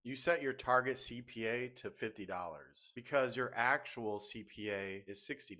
You set your target CPA to $50 because your actual CPA is $60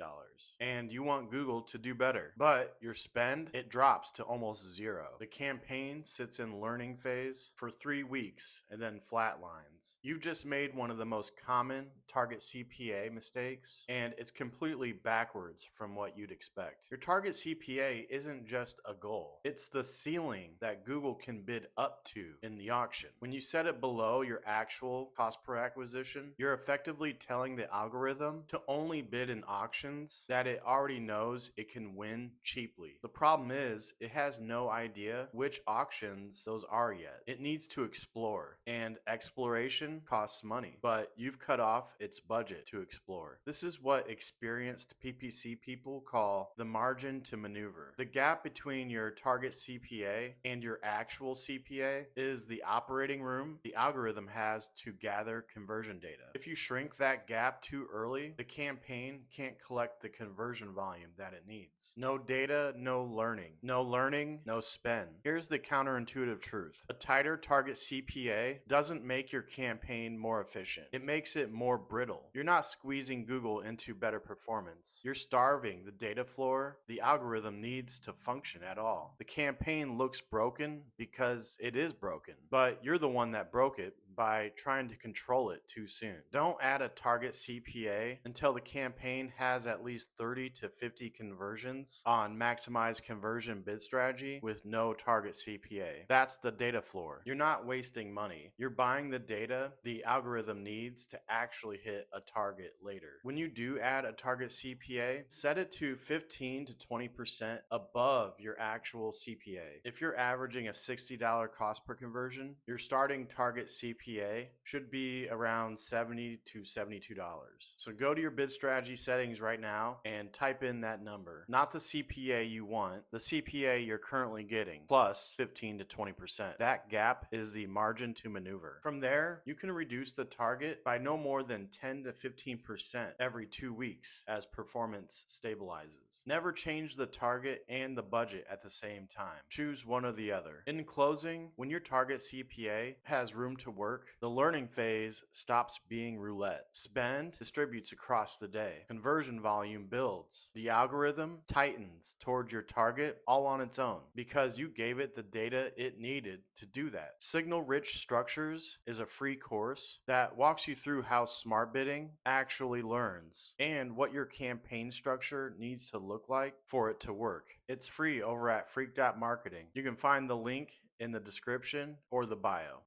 and you want Google to do better. But your spend, it drops to almost zero. The campaign sits in learning phase for 3 weeks and then flatlines. You've just made one of the most common target CPA mistakes, and it's completely backwards from what you'd expect. Your target CPA isn't just a goal, it's the ceiling that Google can bid up to in the auction. When you set it below your actual cost per acquisition, you're effectively telling the algorithm to only bid in auctions that it already knows it can win cheaply. The problem is it has no idea which auctions those are yet. It needs to explore, and exploration costs money, but you've cut off its budget to explore. This is what experienced PPC people call the margin to maneuver. The gap between your target CPA and your actual CPA is the operating room the algorithm has to gather conversion data. If you shrink that gap too early, the campaign can't collect the conversion volume that it needs. No data, no learning. No learning, no spend. Here's the counterintuitive truth. A tighter target CPA doesn't make your campaign more efficient. It makes it more brittle. You're not squeezing Google into better performance. You're starving the data floor the algorithm needs to function at all. The campaign looks broken because it is broken, but you're the one that broke it by trying to control it too soon. Don't add a target CPA until the campaign has at least 30 to 50 conversions on maximize conversion bid strategy with no target CPA. That's the data floor. You're not wasting money. You're buying the data the algorithm needs to actually hit a target later. When you do add a target CPA, set it to 15 to 20% above your actual CPA. If you're averaging a $60 cost per conversion, your starting target CPA should be around $70 to $72. So go to your bid strategy settings right now and type in that number. Not the CPA you want, the CPA you're currently getting, plus 15 to 20%. That gap is the margin to maneuver. From there, you can reduce the target by no more than 10 to 15% every 2 weeks as performance stabilizes. Never change the target and the budget at the same time. Choose one or the other. In closing, when your target CPA has room to work, the learning phase stops being roulette. Spend distributes across the day. Conversion volume builds. The algorithm tightens towards your target all on its own because you gave it the data it needed to do that. Signal Rich Structures is a free course that walks you through how smart bidding actually learns and what your campaign structure needs to look like for it to work. It's free over at Freak.Marketing. You can find the link in the description or the bio.